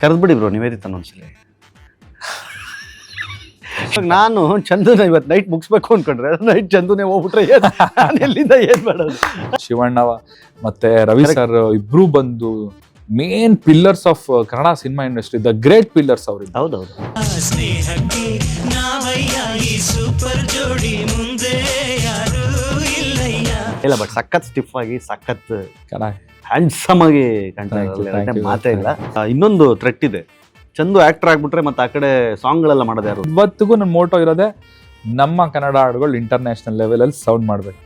ಕರೆದ್ಬಿಡಿ bro Nivedita ಒಂದ್ಸಲಿ. ನಾನು ಚಂದುನ ಇವತ್ತು ನೈಟ್ ಮುಗಿಸ್ಬೇಕು ಅನ್ಕೊಂಡ್ರೆ ನೈಟ್ ಚಂದುನೇ ಹೋಗ್ಬಿಟ್ರೆ ಎಲ್ಲಿಂದ ಏನ್ ಮಾಡೋದು. ಶಿವಣ್ಣ ಮತ್ತೆ ರವಿ ಸರ್ ಇಬ್ರು ಬಂದು main pillars of Kannada cinema industry, the great pillars ಅವ್ರು. ಹೌದೌದು. ಇಲ್ಲ ಬಟ್ ಸಖತ್ ಸ್ಟಿಫ್ ಆಗಿ ಸಖತ್ ಹ್ಯಾಂಡ್ಸಮ್ ಆಗಿ ಕಾಣ್ತಾ ಮಾತೇ ಇಲ್ಲ. ಇನ್ನೊಂದು ಥ್ರೆಟ್ ಇದೆ, ಚಂದು ಆಕ್ಟರ್ ಆಗ್ಬಿಟ್ರೆ ಮತ್ತೆ ಆ ಕಡೆ ಸಾಂಗ್ ಗಳೆಲ್ಲ ಮಾಡೋದು ಯಾರು? ಇವತ್ತಿಗೂ ನನ್ನ ಮೋಟೋ ಇರೋದೆ ನಮ್ಮ ಕನ್ನಡ ಹಾಡುಗಳು ಇಂಟರ್ನ್ಯಾಷನಲ್ ಲೆವೆಲ್ ಅಲ್ಲಿ ಸೌಂಡ್ ಮಾಡ್ಬೇಕು.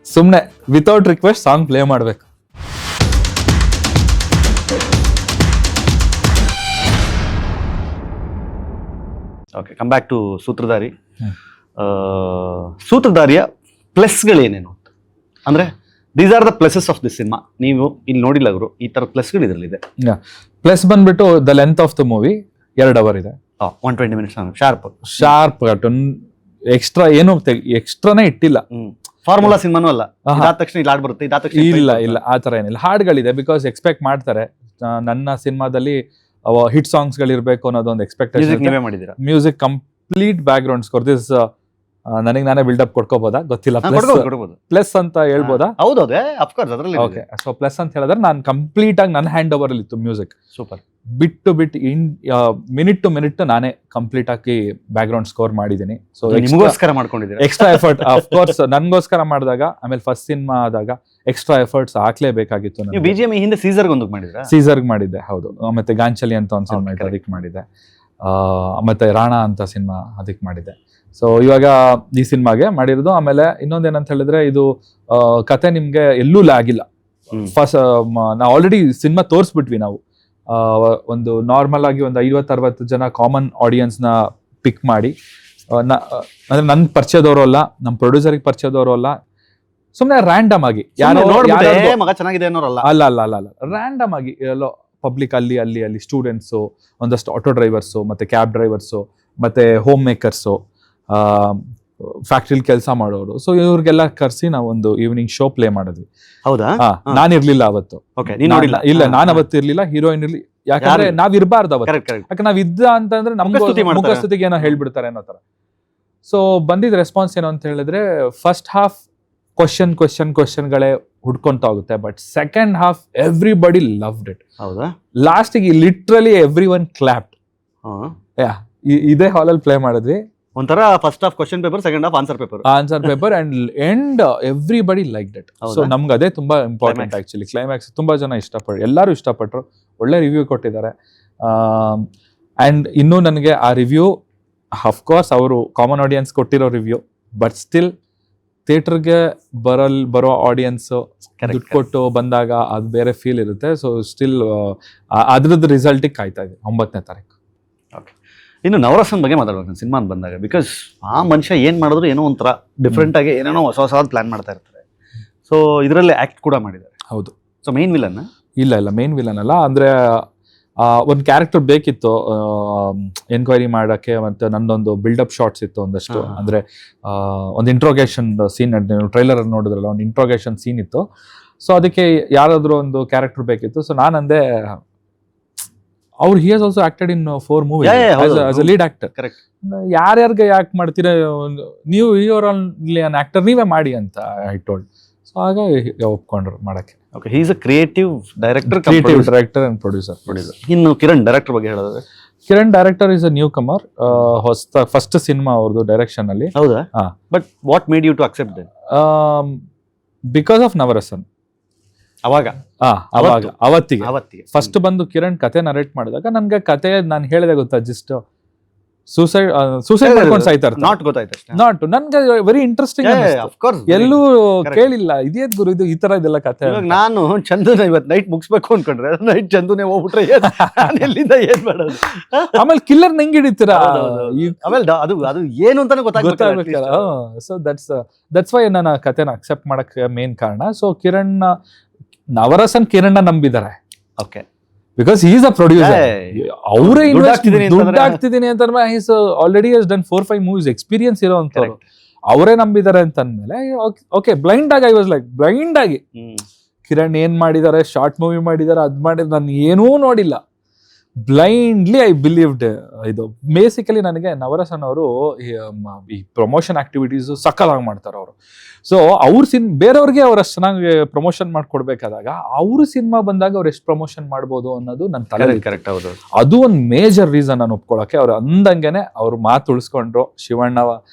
ಸುಮ್ನೆ ವಿತೌಟ್ ರಿಕ್ವೆಸ್ಟ್ ಸಾಂಗ್ ಪ್ಲೇ ಮಾಡ್ಬೇಕು. Okay, come back to Sutradhari. ಸೂತ್ರಧಾರಿಯ ಪ್ಲಸ್ಗಳೇನೇನು ಅಂದ್ರೆ these are the pluses of the cinema. ನೀವು ಇಲ್ಲಿ ನೋಡಿಲ್ಲ ಅವರು, ಈ ತರ ಪ್ಲಸ್ಗಳು ಇದರಲ್ಲಿದೆ. ಪ್ಲಸ್ ಬಂದ್ಬಿಟ್ಟು the length of the movie 2 hours ಇದೆ. 120 minutes ಶಾರ್ಪ್ ಎಕ್ಸ್ಟ್ರಾ ಏನು ಎಕ್ಸ್ಟ್ರಾನೇ ಇಟ್ಟಿಲ್ಲ. ಫಾರ್ಮುಲಾ ಸಿನಿಮಾನೂ ಅಲ್ಲ, ಇದಾದ ತಕ್ಷಣ ಇಲ್ಲಿ ಹಾಡ್ ಬರುತ್ತೆ, ಇದಾದ ತಕ್ಷಣ ಇಲ್ಲ ಆ ತರ ಏನಿಲ್ಲ. ಹಾಡುಗಳಿದೆ ಬಿಕಾಸ್ ಎಕ್ಸ್ಪೆಕ್ಟ್ ಮಾಡ್ತಾರೆ ನನ್ನ ಸಿನಿಮಾದಲ್ಲಿ ಹಿಟ್ ಸಾಂಗ್ಸ್ ಗಳಿರ್ಬೇಕು ಅನ್ನೋದೊಂದು ಎಕ್ಸ್ಪೆಕ್ಟೇಷನ್. ನೀವೇ ಮಾಡಿದ್ದೀರಾ music complete back ground score. This ನನಗೆ ನಾನೇ ಬಿಲ್ಡಪ್ ಕೊಡ್ಕೋಬೋದಾ ಗೊತ್ತಿಲ್ಲ, ಪ್ಲಸ್ ಅಂತ ಹೇಳ್ಬೋದಾ? ಹೌದೌದು, ಅಫ್ಕೋರ್ಸ್ ಅದರಲ್ಲಿ. ಓಕೆ, ಸೊ ಪ್ಲಸ್ ಅಂತ ಹೇಳಿದ್ರೆ ನಾನು ಕಂಪ್ಲೀಟ್ ಆಗಿ ನನ್ನ ಹ್ಯಾಂಡ್ ಓವರ್ ಅಲ್ಲಿ ಇತ್ತು ಮ್ಯೂಸಿಕ್. ಸೂಪರ್. ಬಿಟ್ಟು ಮಿನಿಟ್ ಟು ಮಿನಿಟ್ ನಾನೇ ಕಂಪ್ಲೀಟ್ ಆಗಿ ಬ್ಯಾಕ್ ಗ್ರೌಂಡ್ ಸ್ಕೋರ್ ಮಾಡಿದ್ದೀನಿ. ಸೊ ನಿಮಗೋಸ್ಕರ ಮಾಡ್ಕೊಂಡಿದ್ದೀರಾ ಎಕ್ಸ್ಟ್ರಾ ಎಫರ್ಟ್. ಅಫ್ಕೋರ್ಸ್ ನನ್ಗೋಸ್ಕರ ಮಾಡಿದಾಗ, ಆಮೇಲೆ ಫಸ್ಟ್ ಸಿನಿಮಾ ಆದಾಗ ಎಕ್ಸ್ಟ್ರಾ ಎಫರ್ಟ್ಸ್ ಹಾಕ್ಲೇಬೇಕಾಗಿತ್ತು. ನೀವು ಬಿಜಿಎಂ ಹಿಂದೆ ಸೀಸರ್ಗೆ ಒಂದು ಮಾಡಿದ್ರಾ? ಸೀಸರ್ಗೆ ಮಾಡಿದ್ದೆ, ಹೌದು. ಮತ್ತೆ ಗಾಂಚಲಿ ಅಂತ ಒಂದು ಸಿನಿಮಾ ಇತ್ತು, ಅದಕ್ಕೆ ಮಾಡಿದ್ದೆ. ಮತ್ತೆ ರಾಣಾ ಅಂತ ಸಿನಿಮಾ ಅದಕ್ಕೆ ಮಾಡಿದ್ದೆ. ಸೊ ಇವಾಗ ಈ ಸಿನಿಮಾಗೆ ಮಾಡಿರೋದು. ಆಮೇಲೆ ಇನ್ನೊಂದೇನಂತ ಹೇಳಿದ್ರೆ, ಇದು ಕತೆ ನಿಮ್ಗೆ ಎಲ್ಲೂ ಆಗಿಲ್ಲ. ಫಸ್ಟ್ ನಾವು ಆಲ್ರೆಡಿ ಸಿನಿಮಾ ತೋರಿಸ್ಬಿಟ್ವಿ ನಾವು. ಒಂದು ನಾರ್ಮಲ್ ಆಗಿ ಒಂದು 50-60 ಜನ ಕಾಮನ್ ಆಡಿಯನ್ಸ್ ನ ಪಿಕ್ ಮಾಡಿ, ಅಂದ್ರೆ ನನ್ ಪರಿಚಯದವರು ಅಲ್ಲ, ನಮ್ಮ ಪ್ರೊಡ್ಯೂಸರ್ಗೆ ಪರಿಚಯದವರು ಅಲ್ಲ, ಸುಮ್ಮನೆ ರ್ಯಾಂಡಮ್ ಆಗಿ ಮಗ ಚೆನ್ನಾಗಿದೆ ಅನ್ನೋರಲ್ಲ, ಅಲ್ಲ ರ್ಯಾಂಡಮ್ ಆಗಿ ಎಲ್ಲೋ ಪಬ್ಲಿಕ್ ಅಲ್ಲಿ ಸ್ಟೂಡೆಂಟ್ಸು, ಒಂದಷ್ಟು ಆಟೋ ಡ್ರೈವರ್ಸು, ಮತ್ತೆ ಕ್ಯಾಬ್ ಡ್ರೈವರ್ಸು, ಮತ್ತೆ ಹೋಮ್ ಮೇಕರ್ಸು, ಫ್ಯಾಕ್ಟ್ರಿಲಿ ಕೆಲಸ ಮಾಡೋರು. ಸೊ ಇವ್ರಿಗೆಲ್ಲ ಕರ್ಸಿ ನಾವು ಒಂದು ಈವ್ನಿಂಗ್ ಶೋ ಪ್ಲೇ ಮಾಡಿದ್ವಿ. ಹೌದಾ? ನಾನಿರ್ಲಿಲ್ಲ ಅವತ್ತು. ಇಲ್ಲ, ನಾನು ಅವತ್ತಿರ್ಲಿಲ್ಲ, ಹೀರೋಯಿನ್ ಇರ್ಲಿ, ಯಾಕಂದ್ರೆ ನಾವ್ ಇರ್ಬಾರ್ದು ಅವತ್ತು. ಯಾಕಂದ್ರೆ ನಾವ್ ಇದ್ದ ಅಂತಂದ್ರೆ ಮುಖಸ್ತುತಿಗೆ ಏನೋ ಹೇಳ್ಬಿಡ್ತಾರೆ ಅನ್ನೋ ತರ. ಸೊ ಬಂದಿದ್ ರೆಸ್ಪಾನ್ಸ್ ಏನು ಅಂತ ಹೇಳಿದ್ರೆ, ಫಸ್ಟ್ ಹಾಫ್ ಕ್ವಶನ್ಗಳೇ ಹುಡ್ಕೊಂತ ಹೋಗುತ್ತೆ, but second half everybody loved it. ಹೌದಾ? ಲಾಸ್ಟಿಗೆ ಲಿಟ್ರಲಿ ಎವ್ರಿ ಒನ್ ಕ್ಲಾಪ್ಡ್. ಇದೇ ಹಾಲಲ್ಲಿ ಪ್ಲೇ ಮಾಡಿದ್ವಿ. ಒಂಥರ first half question paper, second half answer paper and everybody like that. So ನಮ್ಗೆ ಅದೇ ತುಂಬಾ ಇಂಪಾರ್ಟೆಂಟ್ ಆಕ್ಚುಲಿ. ಕ್ಲೈಮ್ಯಾಕ್ಸ್ ತುಂಬಾ ಜನ ಎಲ್ಲರೂ ಇಷ್ಟಪಟ್ಟರು, ಒಳ್ಳೆ ರಿವ್ಯೂ ಕೊಟ್ಟಿದ್ದಾರೆ. ಅಂಡ್ ಇನ್ನೂ ನನಗೆ ಆ ರಿವ್ಯೂ, ಅಫ್ಕೋರ್ಸ್ ಅವರು ಕಾಮನ್ ಆಡಿಯನ್ಸ್ ಕೊಟ್ಟಿರೋ ರಿವ್ಯೂ, ಬಟ್ ಸ್ಟಿಲ್ ಥಿಯೇಟರ್ಗೆ ಬರೋ ಆಡಿಯನ್ಸ್ ದುಡ್ಡು ಕೊಟ್ಟು ಬಂದಾಗ ಅದು ಬೇರೆ ಫೀಲ್ ಇರುತ್ತೆ. ಸೊ ಸ್ಟಿಲ್ ಅದ್ರದ್ದು ರಿಸಲ್ಟಿಗೆ ಕಾಯ್ತಾ ಇದೆ 9ನೇ ತಾರೀಕು. ಓಕೆ, ಇನ್ನು ನವರಸನ್ ಬಗ್ಗೆ ಮಾತಾಡ್ಬೇಕು ನಾನು ಸಿನಿಮಾ ಬಂದಾಗ. ಬಿಕಾಸ್ ಆ ಮನುಷ್ಯ ಏನ್ ಮಾಡಿದ್ರು ಏನೋ ಒಂಥರ ಡಿಫ್ರೆಂಟ್ ಆಗಿ ಏನೇನೋ ಹೊಸ ಪ್ಲಾನ್ ಮಾಡ್ತಾ ಇರ್ತಾರೆ. ಸೊ ಇದರಲ್ಲಿ ಆಕ್ಟ್ ಕೂಡ ಮಾಡಿದ್ದಾರೆ. ಹೌದು. So main villain? ಇಲ್ಲ, ಮೇನ್ ವಿಲನ್ ಅಲ್ಲ. ಅಂದ್ರೆ ಒಂದು ಕ್ಯಾರೆಕ್ಟರ್ ಬೇಕಿತ್ತು ಎನ್ಕ್ವೈರಿ ಮಾಡಕ್ಕೆ, ಮತ್ತೆ ನಂದೊಂದು ಬಿಲ್ಡಪ್ ಶಾರ್ಟ್ಸ್ ಇತ್ತು ಒಂದಷ್ಟು. ಅಂದ್ರೆ ಒಂದು ಇಂಟ್ರೋಗೇಷನ್ ಸೀನ್, ಟ್ರೈಲರ್ ನೋಡಿದ್ರಲ್ಲ, ಒಂದು ಇಂಟ್ರೋಗೇಷನ್ ಸೀನ್ ಇತ್ತು. ಸೊ ಅದಕ್ಕೆ ಯಾರಾದ್ರೂ ಒಂದು ಕ್ಯಾರೆಕ್ಟರ್ ಬೇಕಿತ್ತು. ಸೊ ನಾನಂದೆ, ಅವ್ರು he has also acted in 4 movies as a lead actor. ಯಾರ್ಯಾರಿಗೆ ಯಾಕೆ ಮಾಡ್ತೀರಾ ನೀವು, ಯುವರಲ್ಲಿ ಅನ್ ಆಕ್ಟರ್, ನೀವೇ ಮಾಡಿ ಅಂತ ಐ ಟೋಲ್ಡ್. ಸೊ ಆಗ ಒಪ್ಕೊಂಡ್ರು ಮಾಡಕ್ಕೆ. Okay, he is a creative director and producer. ಇನ್ನು ಕಿರಣ್ ಡೈರೆಕ್ಟರ್ ಬಗ್ಗೆ ಹೇಳೋದು? Kiran director is a newcomer, first cinema ಅವ್ರದ್ದು ಡೈರೆಕ್ಷನ್ ಅಲ್ಲಿ. ಹೌದಾ? But what made you to accept that? Because of Navarasan. ಅವತ್ತಿಗೆ ಫಸ್ಟ್ ಬಂದು ಕಿರಣ್ ಕತೆ ನರೇಟ್ ಮಾಡಿದಾಗ ನನ್ಗೆ ಕತೆ ನಾನು ಹೇಳಿದೆ ಗೊತ್ತಾ, ಜಸ್ಟ್ ಸೂಸೈಡ್ ಮಾಡ್ಕೊಂಡು ಸಾಯ್ತಾ ನಾಟ್ ನನ್ಗೆ ವೆರಿ ಇಂಟ್ರೆಸ್ಟಿಂಗ್. ಎಲ್ಲೂ ಕೇಳಿಲ್ಲ ಇದೇದ್ ಗುರು ಇದು ಈ ತರ ಇದೆಲ್ಲ ಕತೆ. ನಾನು ಚಂದುನ ಇವತ್ತು ನೈಟ್ ಮುಗಿಸ್ಬೇಕು ಅನ್ಕೊಂಡ್ರೆ ನೈಟ್ ಚಂದುನೇ ಹೋಗ್ಬಿಟ್ರೆ ಎಲ್ಲಿಂದ ಏನ್ ಮಾಡೋದು? ಆಮೇಲೆ ಕಿಲ್ಲರ್ ನಂಗೆ ಹಿಡಿತೀರಾ, ಆಮೇಲೆ ಅದು ಏನು ಅಂತಾನೆ ಗೊತ್ತಾಗಬೇಕಲ್ಲ. ಸೊ ದಟ್ಸ್ ವೈ ನಾನು ಕತೆನ ಅಕ್ಸೆಪ್ಟ್ ಮಾಡಕ್ ಮೇನ್ ಕಾರಣ. ಸೊ ನವರಸನ್ ಕಿರಣ್ ನಂಬಿದ್ದಾರೆ. Okay, because he is a producer. ಅವರೇ ದುಡ್ಡು ಆಗ್ತಿದ್ದೀನಿ ಅಂತ already has done 4-5 movies experience ಇರೋ ಅಂತವ್ರು, ಅವರೇ ನಂಬಿದ್ದಾರೆ ಅಂತ ಅಂದ್ಮೇಲೆ ಓಕೆ, ಬ್ಲೈಂಡ್ ಆಗಿ ಐ ವಾಸ್ ಲೈಕ್ ಬ್ಲೈಂಡ್ ಆಗಿ ಕಿರಣ್ ಏನ್ ಮಾಡಿದ್ದಾರೆ, ಶಾರ್ಟ್ ಮೂವಿ ಮಾಡಿದ್ದಾರೆ, ಅದ್ ಮಾಡಿದ್ರೆ ನಾನು ಏನೂ ನೋಡಿಲ್ಲ. ಬ್ಲೈಂಡ್ಲಿ ಐ ಬಿಲೀವ್ಡ್ ಇದು. ಬೇಸಿಕಲಿ ನನಗೆ ನವರಸನ್ ಅವರು ಈ ಪ್ರಮೋಷನ್ ಆಕ್ಟಿವಿಟೀಸ್ ಸಕ್ಕಲಾಗಿ ಮಾಡ್ತಾರೆ ಅವರು. ಸೊ ಅವ್ರ ಬೇರೆಯವ್ರಿಗೆ ಅವ್ರು ಅಷ್ಟು ಚೆನ್ನಾಗಿ ಪ್ರಮೋಷನ್ ಮಾಡ್ಕೊಡ್ಬೇಕಾದಾಗ ಅವ್ರ ಸಿನಿಮಾ ಬಂದಾಗ ಅವ್ರು ಎಷ್ಟು ಪ್ರಮೋಷನ್ ಮಾಡ್ಬೋದು ಅನ್ನೋದು ನನ್ನ ತಲೆ. ಕರೆಕ್ಟ್. ಹೌದು, ಅದು ಒಂದು ಮೇಜರ್ ರೀಸನ್ ನಾನು ಒಪ್ಕೊಳಕ್ಕೆ. ಅವ್ರು ಅಂದಂಗೆನೆ ಅವ್ರು ಮಾತು ಉಳಿಸ್ಕೊಂಡ್ರು. ಶಿವಣ್ಣ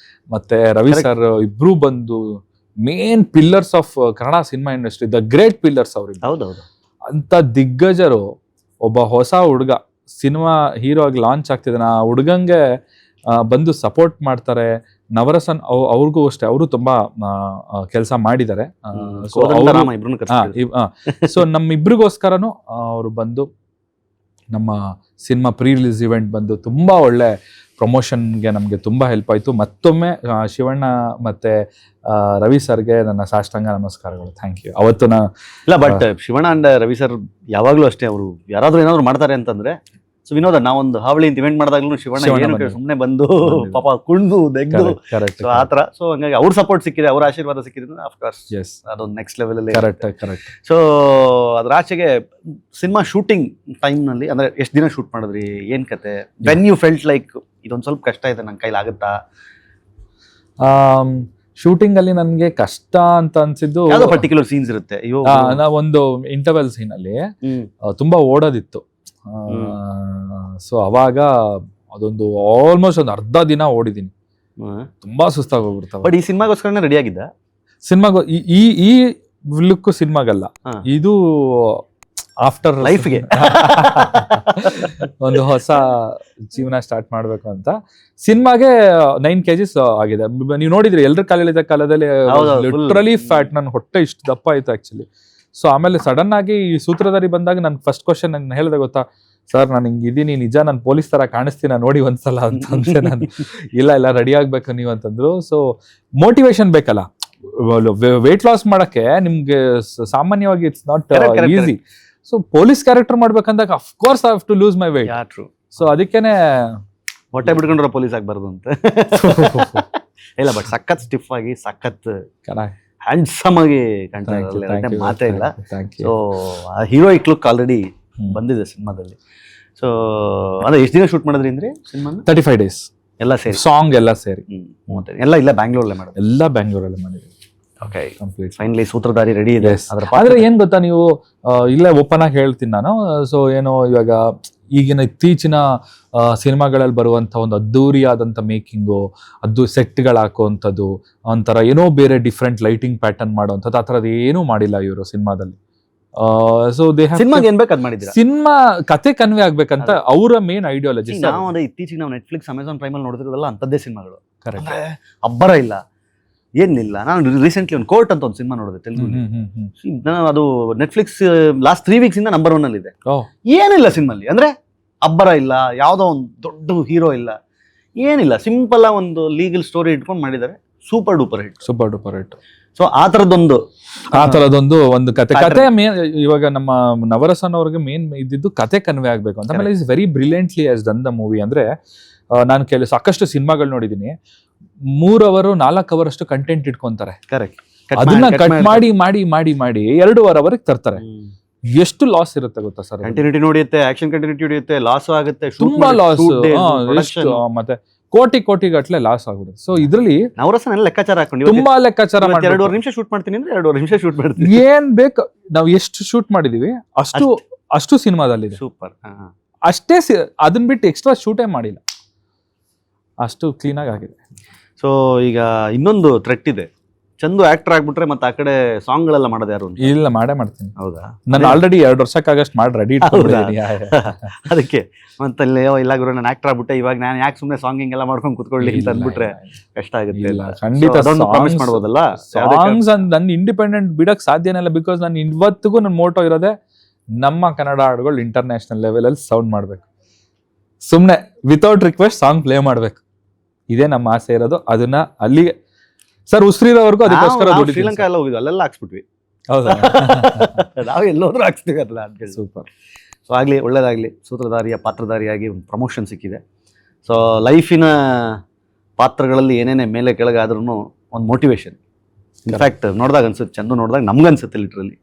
ಮತ್ತೆ ರವಿ ಸರ್ ಇಬ್ರು ಬಂದು main pillars of Kannada cinema industry, the great pillars ಅವ್ರಿಗೆ. ಹೌದೌದು. ಅಂತ ದಿಗ್ಗಜರು ಒಬ್ಬ ಹೊಸ ಹುಡುಗ ಸಿನಿಮಾ ಹೀರೋ ಆಗಿ ಲಾಂಚ್ ಆಗ್ತಿದ್ದಾನೆ, ಆ ಹುಡುಗಂಗೆ ಬಂದು ಸಪೋರ್ಟ್ ಮಾಡ್ತಾರೆ. ನವರಸನ್ ಅವ್ರಿಗೂ ಅಷ್ಟೇ, ಅವರು ತುಂಬಾ ಕೆಲಸ ಮಾಡಿದ್ದಾರೆ. ಸೊ ನಮ್ಮಿಬ್ರಿಗೋಸ್ಕರನು ಅವರು ಬಂದು ನಮ್ಮ ಸಿನಿಮಾ ಪ್ರೀ ರಿಲೀಸ್ ಇವೆಂಟ್ ಬಂದು ತುಂಬಾ ಒಳ್ಳೆ ಪ್ರಮೋಷನ್ಗೆ ನಮಗೆ ತುಂಬಾ ಹೆಲ್ಪ್ ಆಯ್ತು. ಮತ್ತೊಮ್ಮೆ ಶಿವಣ್ಣ ಮತ್ತೆ ರವಿ ಸರ್ಗೆ ನನ್ನ ಸಾಷ್ಟಾಂಗ ನಮಸ್ಕಾರಗಳು. Thank you. ಅವತ್ತು ಇಲ್ಲ, but Shivanna and Ravi sir ಯಾವಾಗ್ಲೂ ಅಷ್ಟೇ, ಅವರು ಯಾರಾದ್ರೂ ಏನಾದ್ರು ಮಾಡ್ತಾರೆ ಅಂತಂದ್ರೆ, ಸೊ ವಿನೋದ ನಾವೊಂದು ಹಾವಳಿ ಅಂತ ಇವೆಂಟ್ ಮಾಡಿದಾಗ್ಲೂ ಶಿವಣ್ಣ ಸುಮ್ಮನೆ ಬಂದು ಪಾಪ ಕುಣಿದು ದೆಗ್ದು ಆತರ. ಸೊ ಹಂಗಾಗಿ ಅವ್ರ ಸಪೋರ್ಟ್ ಸಿಕ್ಕಿದೆ, ಅವ್ರ ಆಶೀರ್ವಾದ ಸಿಕ್ಕಿದ್ರೆ ಆಫ್ಕೋರ್ಸ್ ಅದೊಂದು ನೆಕ್ಸ್ಟ್ ಲೆವೆಲ್ ಅಲ್ಲಿ. ಕರೆಕ್ಟ್. ಸೊ ಅದ್ರ ಆಚೆಗೆ ಸಿನಿಮಾ ಶೂಟಿಂಗ್ ಟೈಮ್ ನಲ್ಲಿ ಅಂದ್ರೆ ಎಷ್ಟು ದಿನ ಶೂಟ್ ಮಾಡಿದ್ರಿ, ಏನ್ ಕತೆ? ವೆನ್ ಯು ಫೆಲ್ಟ್ ಲೈಕ್ ಇದೊಂದು ಸ್ವಲ್ಪ ಕಷ್ಟ ಇದೆ, ನನ್ನ ಕೈಲಿ ಆಗುತ್ತಾ? ಶೂಟಿಂಗ್ ಅಲ್ಲಿ ನನ್ಗೆ ಕಷ್ಟ ಅಂತ ಅನ್ಸಿದ್ದು, ಯಾವ್ದೋ ಪರ್ಟಿಕ್ಯುಲರ್ ಸೀನ್ಸ್ ಇರುತ್ತೆ. ಒಂದು ಇಂಟರ್ವೆಲ್ ಸೀನ್ ಅಲ್ಲಿ ತುಂಬಾ ಓಡೋದಿತ್ತು. ಸೊ ಅವಾಗ ಅದೊಂದು ಆಲ್ಮೋಸ್ಟ್ ಒಂದು ಅರ್ಧ ದಿನ ಓಡಿದೀನಿ, ತುಂಬಾ ಸುಸ್ತಾಗಿ ಹೋಗ್ಬಿಡ್ತಾವ. ಬಟ್ ಈ ಸಿನಿಮಾಗೋಸ್ಕರನೇ ರೆಡಿ ಆಗಿದ್ದ? ಸಿನಿಮಾಗ ಈ ಲುಕ್ ಸಿನಿಮಾಗಲ್ಲ, ಇದು ಆಫ್ಟರ್ ಲೈಫ್ಗೆ ಒಂದು ಹೊಸ ಜೀವನ ಸ್ಟಾರ್ಟ್ ಮಾಡ್ಬೇಕು ಅಂತ ಸಿನಿಮಾಗೆ 9 kgs ಆಗಿದೆ. ನೀವು ನೋಡಿದ್ರಿ ಎಲ್ರ ಕಾಲಿದ ಕಾಲದಲ್ಲಿ ಲಿಟ್ರಲಿ ಫ್ಯಾಟ್, ನನ್ನ ಹೊಟ್ಟೆ ಇಷ್ಟು ದಪ್ಪ ಆಯ್ತು ಆಕ್ಚುಲಿ. ಸೊ ಆಮೇಲೆ ಸಡನ್ ಆಗಿ ಈ ಸೂತ್ರಧಾರಿ ಬಂದಾಗ ನನ್ ಫಸ್ಟ್ ಕ್ವಶನ್ ನಾನು ಹೇಳಿದೆ ಗೊತ್ತಾ, ಸರ್ ನಾನು ಹಿಂಗಿದ್ದೀನಿ, ನಿಜ ನಾನು ಪೊಲೀಸ್ ತರ ಕಾಣಿಸ್ತೀನ ನೋಡಿ ಒಂದ್ಸಲ ಅಂತ ಅಂದ್ರೆ ನಾನು ಇಲ್ಲ ರೆಡಿ ಆಗ್ಬೇಕು ನೀವು ಅಂತಂದ್ರು. ಸೊ ಮೋಟಿವೇಶನ್ ಬೇಕಲ್ಲ, ವೇಟ್ ಲಾಸ್ ಮಾಡಕ್ಕೆ ನಿಮ್ಗೆ ಸಾಮಾನ್ಯವಾಗಿ it's not easy. So police character ಮಾಡ್ಬೇಕಂದಾಗ of course I have to lose my weight. So ಅದಕ್ಕೇನೆ ಹೊಟ್ಟೆ ಬಿಡ್ಕೊಂಡ್ರೆ ಪೊಲೀಸ್ ಆಗಬಾರ್ದು ಅಂತ ಇಲ್ಲ, ಬಟ್ ಸಖತ್ ಸ್ಟಿಫ್ ಆಗಿ ಸಖತ್ ಹ್ಯಾಂಡ್ಸಮ್ ಆಗಿ ಕಾಣ್ತಾ ಇದ್ದಾರೆ, ಮಾತೇ ಇಲ್ಲ. ಸೊ ಆ ಹೀರೋಯಿಕ್ ಲುಕ್ ಆಲ್ರೆಡಿ ಬಂದಿದೆ ಸಿನಿಮಾದಲ್ಲಿ. ಸೊ ಅದೇ ಎಷ್ಟು ದಿನ ಶೂಟ್ ಮಾಡಿದ್ರಿ ಅಂದ್ರೆ ಸಿನಿಮಾ? 35 days ಎಲ್ಲ ಸೇರಿ, ಸಾಂಗ್ ಎಲ್ಲ ಸೇರಿ. ಎಲ್ಲ ಇಲ್ಲ ಬ್ಯಾಂಗ್ಳೂರಲ್ಲೇ ಮಾಡೋದು? ಎಲ್ಲ ಬ್ಯಾಂಗ್ಳೂರಲ್ಲೇ ಮಾಡಿದ್ವಿ. ಓಕೆ, ಕಂಪ್ಲೀಟ್ ಫೈನಲಿ ಸೂತ್ರಧಾರಿ ರೆಡಿ ಇದೆ. ಆದ್ರೆ ಏನ್ ಗೊತ್ತಾ, ನೀವು ಇಲ್ಲೇ ಓಪನ್ ಆಗಿ ಹೇಳ್ತೀನಿ ನಾನು. ಸೊ ಏನೋ ಇವಾಗ ಈಗಿನ ಇತ್ತೀಚಿನ ಸಿನಿಮಾಗಳಲ್ಲಿ ಬರುವಂತ ಒಂದು ಅದ್ದೂರಿಯಾದಂಥ ಮೇಕಿಂಗು, ಸೆಟ್ಗಳು ಹಾಕುವಂಥದ್ದು, ಒಂಥರ ಏನೋ ಬೇರೆ ಡಿಫ್ರೆಂಟ್ ಲೈಟಿಂಗ್ ಪ್ಯಾಟರ್ನ್ ಮಾಡುವಂಥದ್ದು, ಆ ಥರದ್ದು ಏನೂ ಮಾಡಿಲ್ಲ ಇವರು ಸಿನಿಮಾದಲ್ಲಿ. ಸೊ ಸಿನಿಮಾ ಕತೆ ಕನ್ವೆ ಆಗ್ಬೇಕಂತ ಅವರ ಮೇನ್ ಐಡಿಯಾಲಜಿ. ಇತ್ತೀಚೆಗೆ ನಾವು ನೆಟ್ಫ್ಲಿಕ್ಸ್, ಅಮೆಝಾನ್ ಪ್ರೈಮ್ ಅಲ್ಲಿ ನೋಡಿದ್ರಲ್ಲ ಅಂತದ್ದೇ ಸಿನಿಮಾಗಳು. ಅಬ್ಬರ ಇಲ್ಲ, ಏನಿಲ್ಲ. ನಾನು ರೀಸೆಂಟ್ಲಿ ಒಂದು ಕೋರ್ಟ್ ಅಂತ ಒಂದು ಸಿನಿಮಾ ನೋಡಿದೆ ತೆಲುಗು. ಅದು ನೆಟ್ಫ್ಲಿಕ್ಸ್ ಲಾಸ್ಟ್ 3 weeks ಇಂದ ನಂಬರ್ 1 ಅಲ್ಲಿ ಇದೆ. ಏನಿಲ್ಲ ಸಿನಿಮಾಲಿ ಅಂದ್ರೆ ಅಬ್ಬರ ಇಲ್ಲ, ಯಾವ್ದೋ ಒಂದು ದೊಡ್ಡ ಹೀರೋ ಇಲ್ಲ, ಏನಿಲ್ಲ. ಸಿಂಪಲ್ ಆಗಿ ಒಂದು ಲೀಗಲ್ ಸ್ಟೋರಿ ಇಟ್ಕೊಂಡು ಮಾಡಿದ್ದಾರೆ. Super duper hit. ಸೊ ಆ ತರದೊಂದು ಒಂದು ಕತೆ ಮೇನ್. ಇವಾಗ ನಮ್ಮ ನವರಸನ್ ಅವ್ರಿಗೆ ಮೇನ್ ಇದ್ದಿದ್ದು ಕತೆ ಕನ್ವೆ ಆಗ್ಬೇಕು ಅಂತ. ಆಮೇಲೆ is very brilliantly as done the movie. ಅಂದ್ರೆ ನಾನು ಸಾಕಷ್ಟು ಸಿನಿಮಾಗಳು ನೋಡಿದೀನಿ, 3 hour 4 hour ಅಷ್ಟು ಕಂಟೆಂಟ್ ಇಟ್ಕೊಂತಾರೆ. ಕರೆಕ್ಟ್. ಅದನ್ನ ಕಟ್ ಮಾಡಿ 2.5 hour ತರ್ತಾರೆ. ಎಷ್ಟು ಲಾಸ್ ಇರುತ್ತೆ ಗೊತ್ತಾ ಸರ್? ಕಂಟಿನ್ಯೂಟಿ ನೋಡಿಯುತ್ತೆ, ಆಕ್ಷನ್ ಕಂಟಿನ್ಯೂಟಿ ಹೊಡೆಯುತ್ತೆ, ಲಾಸ್ ಆಗುತ್ತೆ, ತುಂಬಾ ಲಾಸ್. ಮತ್ತೆ ಕೋಟಿ ಗಟ್ಟಲೆ ಲಾಸ್ ಆಗ್ಬಿಡುತ್ತೆ. ಸೊ ಇದ್ರಲ್ಲಿ ನವರಸನ್ ಲೆಕ್ಕಾಚಾರ ಹಾಕೊಂಡು ತುಂಬಾ ಲೆಕ್ಕಾಚಾರ ಮಾಡಿ 2.5 ನಿಮಿಷ ಶೂಟ್ ಮಾಡ್ತೀನಿ ಅಂದ್ರೆ 2.5 ನಿಮಿಷ ಶೂಟ್ ಮಾಡ್ತೀನಿ. ಏನ್ ಬೇಕು ನಾವು ಎಷ್ಟು ಶೂಟ್ ಮಾಡಿದೀವಿ ಅಷ್ಟು ಸಿನಿಮಾದಲ್ಲಿ ಸೂಪರ್. ಅಷ್ಟೇ, ಅದನ್ನ ಬಿಟ್ಟು ಎಕ್ಸ್ಟ್ರಾ ಶೂಟೇ ಮಾಡಿಲ್ಲ, ಅಷ್ಟು ಕ್ಲೀನ್ ಆಗಿದೆ. ಸೊ ಈಗ ಇನ್ನೊಂದು ಥ್ರೆಟ್ ಇದೆ, ಚಂದು ಆಕ್ಟರ್ ಆಗ್ಬಿಟ್ರೆ ಮತ್ತೆ ಆ ಕಡೆ ಸಾಂಗ್ ಗಳೆಲ್ಲ ಮಾಡೋದು ಯಾರು? ಇಲ್ಲ, ಮಾಡ್ತೀನಿ. ಹೌದಾ? ನಾನು ಆಲ್ರೆಡಿ 2 ವರ್ಷಕ್ಕಾಗಷ್ಟು ಮಾಡಿ ರೆಡಿ ಇಟ್ಕೊಂಡಿದ್ದೀನಿ. ಅದಕ್ಕೆ ಮತ್ತೆ ಇಲ್ಲ ಗುರು ನಾನು ಆಕ್ಟರ್ ಆಗ್ಬಿಟ್ಟೆ, ಇವಾಗ ನಾನು ಯಾಕೆ ಸುಮ್ಮನೆ ಸಾಂಗಿಂಗ್ ಎಲ್ಲ ಮಾಡ್ಕೊಂಡು ಕುತ್ಕೊಳ್ಳಿ ಅಂತ ಅಂದ್ಬಿಟ್ರೆ ಕಷ್ಟ ಆಗುತ್ತೆ. ಖಂಡಿತ ಪ್ರಾಮಿಸ್ ಮಾಡ್ಬೋದಲ್ಲ, ಸಾಂಗ್ಸ್ ನನ್ನ ಇಂಡಿಪೆಂಡೆಂಟ್ ಬಿಡಕ್ ಸಾಧ್ಯನೇ ಇಲ್ಲ. ಬಿಕಾಸ್ ನಾನು ಇವತ್ತಿಗೂ ನನ್ನ ಮೋಟೋ ಇರೋದೆ ನಮ್ಮ ಕನ್ನಡ ಹಾಡುಗಳು ಇಂಟರ್ನ್ಯಾಷನಲ್ ಲೆವೆಲ್ ಅಲ್ಲಿ ಸೌಂಡ್ ಮಾಡ್ಬೇಕು. ಸುಮ್ನೆ ವಿತೌಟ್ ರಿಕ್ವೆಸ್ಟ್ ಸಾಂಗ್ ಪ್ಲೇ ಮಾಡ್ಬೇಕು, ಇದೇ ನಮ್ಮ ಆಸೆ ಇರೋದು. ಅದನ್ನ ಅಲ್ಲಿಗೆ ಸರ್ ಉಸ್ರಿರೋವರೆಗೂ ಅದಕ್ಕೋಸ್ಕರ ಶ್ರೀಲಂಕಾ ಎಲ್ಲ ಹೋಗಿದ್ವಿ, ಅಲ್ಲೆಲ್ಲ ಹಾಕ್ಸ್ಬಿಟ್ವಿ. ಹೌದಾ? ನಾವು ಎಲ್ಲೋದ್ರೂ ಹಾಕ್ಸ್ತೀವಿ ಅಲ್ಲ ಅಂತ. ಸೂಪರ್. ಸೊ ಆಗಲಿ, ಒಳ್ಳೇದಾಗಲಿ. ಸೂತ್ರಧಾರಿಯ ಪಾತ್ರಧಾರಿಯಾಗಿ ಒಂದು ಪ್ರಮೋಷನ್ ಸಿಕ್ಕಿದೆ. ಸೊ ಲೈಫಿನ ಪಾತ್ರಗಳಲ್ಲಿ ಏನೇನೇ ಮೇಲೆ ಕೆಳಗಾದ್ರೂ ಒಂದು ಮೋಟಿವೇಶನ್ ಇನ್ಫ್ಯಾಕ್ಟ್ ನೋಡಿದಾಗ ಅನ್ಸುತ್ತೆ, ಚಂದು ನೋಡಿದಾಗ ನಮ್ಗೆ ಅನ್ಸುತ್ತೆ ಲಿಟ್ರಲಿ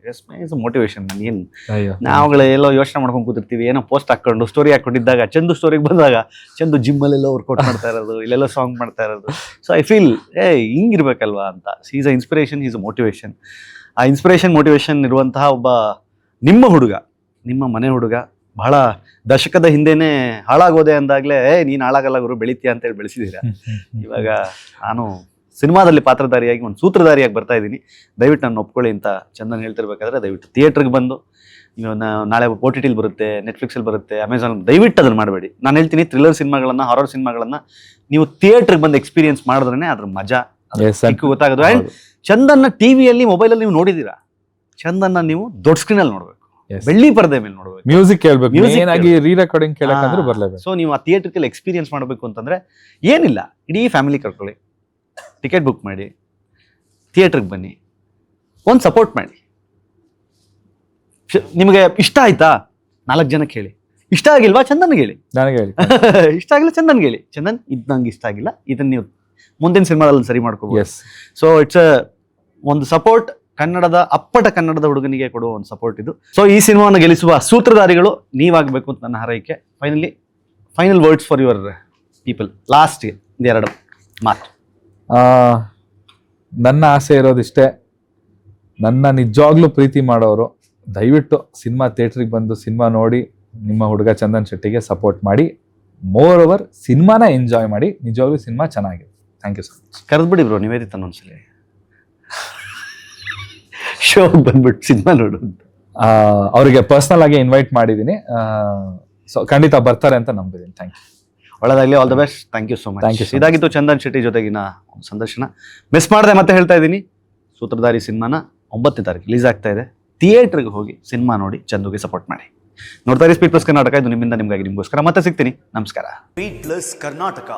ಇಸ್ ಮೋಟಿವೇಶನ್. ಏನು ಅಯ್ಯೋ ನಾವುಗಳು ಎಲ್ಲೋ ಯೋಚನೆ ಮಾಡ್ಕೊಂಡು ಕೂತಿರ್ತೀವಿ, ಏನೋ ಪೋಸ್ಟ್ ಹಾಕೊಂಡು ಸ್ಟೋರಿ ಹಾಕೊಂಡಿದ್ದಾಗ ಚಂದು ಸ್ಟೋರಿಗೆ ಬಂದಾಗ ಚಂದು ಜಿಮ್ಮಲ್ಲೆಲ್ಲೋ ವರ್ಕೌಟ್ ಮಾಡ್ತಾ ಇರೋದು, ಇಲ್ಲೆಲ್ಲೋ ಸಾಂಗ್ ಮಾಡ್ತಾ ಇರೋದು. ಸೊ ಐ ಫೀಲ್ ಹಿಂಗಿರ್ಬೇಕಲ್ವಾ ಅಂತ. Is a inspiration, is a motivation. ಆ ಇನ್ಸ್ಪಿರೇಷನ್ ಮೋಟಿವೇಶನ್ ಇರುವಂತಹ ಒಬ್ಬ ನಿಮ್ಮ ಹುಡುಗ, ನಿಮ್ಮ ಮನೆ ಹುಡುಗ, ಬಹಳ ದಶಕದ ಹಿಂದೆನೆ ಹಾಳಾಗೋದೆ ಅಂದಾಗ್ಲೇ ನೀನ್ ಹಾಳಾಗಲ್ಲ ಗುರು ಬೆಳಿತೀಯ ಅಂತೇಳಿ ಬೆಳೆಸಿದ್ದೀರಾ. ಇವಾಗ ನಾನು ಸಿನಿಮಾದಲ್ಲಿ ಪಾತ್ರಧಾರಿಯಾಗಿ ಒಂದು ಸೂತ್ರಧಾರಿಯಾಗಿ ಬರ್ತಾ ಇದ್ದೀನಿ, ದಯವಿಟ್ಟು ನಾನು ಒಪ್ಕೊಳ್ಳಿ ಅಂತ ಚಂದನ್ ಹೇಳ್ತಿರ್ಬೇಕಾದ್ರೆ ದಯವಿಟ್ಟು ಥಿಯೇಟ್ರಿಗೆ ಬಂದು, ನೀವು ನಾಳೆ OTT ಬರುತ್ತೆ, ನೆಟ್ಫ್ಲಿಕ್ಸಲ್ಲಿ ಬರುತ್ತೆ, ಅಮೆಝಾನ್, ದಯವಿಟ್ಟು ಅದನ್ನು ಮಾಡಬೇಡಿ. ನಾನು ಹೇಳ್ತೀನಿ ಥ್ರಿಲ್ಲರ್ ಸಿನಿಮಾಗಳನ್ನ, ಹಾರರ್ ಸಿನಿಮಾಗಳನ್ನ ನೀವು ಥಿಯೇಟ್ರಿಗೆ ಬಂದು ಎಕ್ಸ್ಪೀರಿಯನ್ಸ್ ಮಾಡಿದ್ರೆ ಅದ್ರ ಮಜಾ ಗೊತ್ತಾಗೋದು. ಆ್ಯಂಡ್ ಚಂದನ್ನ ಟಿವಿಯಲ್ಲಿ, ಮೊಬೈಲಲ್ಲಿ ನೀವು ನೋಡಿದ್ದೀರಾ, ಚಂದನ್ನ ನೀವು ದೊಡ್ಡ ಸ್ಕ್ರೀನಲ್ಲಿ ನೋಡ್ಬೇಕು, ಬೆಳ್ಳಿ ಪರದೆ ಮೇಲೆ ನೋಡ್ಬೇಕು, ಮ್ಯೂಸಿಕ್ ಕೇಳ್ಬೇಕು, ಏನಾಗಿ ರೀ ರೆಕಾರ್ಡಿಂಗ್ ಕೇಳಕ್ಕಂದ್ರೆ ಬರ್ಲೇಬೇಕು. ಸೊ ನೀವು ಆ ಥಿಯೇಟ್ರಿಕಲ್ ಎಕ್ಸ್ಪೀರಿಯನ್ಸ್ ಮಾಡಬೇಕು ಅಂತಂದ್ರೆ ಏನಿಲ್ಲ, ಇಡೀ ಫ್ಯಾಮಿಲಿ ಕರ್ಕೊಳ್ಳಿ, ಟಿಕೆಟ್ ಬುಕ್ ಮಾಡಿ, ಥಿಯೇಟ್ರಿಗೆ ಬನ್ನಿ, ಒಂದು ಸಪೋರ್ಟ್ ಮಾಡಿ. ನಿಮಗೆ ಇಷ್ಟ ಆಯ್ತಾ 4 ಜನಕ್ಕೆ ಹೇಳಿ, ಇಷ್ಟ ಆಗಿಲ್ವಾ ಚಂದನ್ಗೆ ಹೇಳಿ, ನನಗೆ ಹೇಳಿ. ಇಷ್ಟ ಆಗಿಲ್ಲ ಚಂದನ್ಗೆ ಹೇಳಿ, ಚಂದನ್ ಇದು ನಂಗೆ ಇಷ್ಟ ಆಗಿಲ್ಲ, ಇದನ್ನ ನೀವು ಮುಂದಿನ ಸಿನಿಮಾದಲ್ಲಿ ಸರಿ ಮಾಡ್ಕೋಬಹುದು. ಸೊ ಇಟ್ಸ್ ಒಂದು ಸಪೋರ್ಟ್, ಅಪ್ಪಟ ಕನ್ನಡದ ಹುಡುಗನಿಗೆ ಕೊಡುವ ಒಂದು ಸಪೋರ್ಟ್ ಇದು. ಸೊ ಈ ಸಿನಿಮಾವನ್ನು ಗೆಲ್ಲಿಸುವ ಸೂತ್ರಧಾರಿಗಳು ನೀವಾಗಬೇಕು ಅಂತ ನನ್ನ ಹಾರೈಕೆ. Final words for your people, last 2 ಮಾತು. ನನ್ನ ಆಸೆ ಇರೋದಿಷ್ಟೇ, ನನ್ನ ನಿಜವಾಗ್ಲೂ ಪ್ರೀತಿ ಮಾಡೋರು ದಯವಿಟ್ಟು ಸಿನಿಮಾ ಥಿಯೇಟ್ರಿಗೆ ಬಂದು ಸಿನಿಮಾ ನೋಡಿ ನಿಮ್ಮ ಹುಡುಗ ಚಂದನ್ ಶೆಟ್ಟಿಗೆ ಸಪೋರ್ಟ್ ಮಾಡಿ. ಮೋರ್ ಓವರ್ ಸಿನಿಮಾನ ಎಂಜಾಯ್ ಮಾಡಿ. ನಿಜವಾಗ್ಲೂ ಸಿನಿಮಾ ಚೆನ್ನಾಗಿದೆ. Thank you so much. ಕರೆದ್ಬಿಡಿ ಬ್ರೋ ನಿವೇದಿತ ಒಂದ್ಸಲಿ ಶೋ ಬಂದ್ಬಿಟ್ಟು ಸಿನಿಮಾ ನೋಡು. ಅವರಿಗೆ ಪರ್ಸನಲ್ ಆಗಿ ಇನ್ವೈಟ್ ಮಾಡಿದ್ದೀನಿ. ಸೊ ಖಂಡಿತ ಬರ್ತಾರೆ ಅಂತ ನಂಬಿದ್ದೀನಿ. Thank you. ಒಳ್ಳೆದಾಗಲಿ, all the best. Thank you so much. Thank you so ಇದಾಗಿತ್ತು ಚಂದನ್ ಶೆಟ್ಟಿ ಜೊತೆಗಿನ ಒಂದು ಸಂದರ್ಶನ. ಮಿಸ್ ಮಾಡದೆ ಮತ್ತೆ ಹೇಳ್ತಾ ಇದ್ದೀನಿ, ಸೂತ್ರಧಾರಿ ಸಿನಿಮಾನ 9ನೇ ತಾರೀಕು ರಿಲೀಸ್ ಆಗ್ತಾ ಇದೆ. ಥಿಯೇಟ್ರಿಗೆ ಹೋಗಿ ಸಿನಿಮಾ ನೋಡಿ ಚಂದುಗೆ ಸಪೋರ್ಟ್ ಮಾಡಿ. ನೋಡ್ತಾ ಇರಿ ಸ್ಪೀಡ್ ಪ್ಲಸ್ ಕರ್ನಾಟಕ. ಇದು ನಿಮ್ಮಿಂದ ನಿಮ್ಗಾಗಿ, ನಿಮಗೋಸ್ಕರ. ಮತ್ತೆ ಸಿಗ್ತೀನಿ. ನಮಸ್ಕಾರ. Speed plus Karnataka.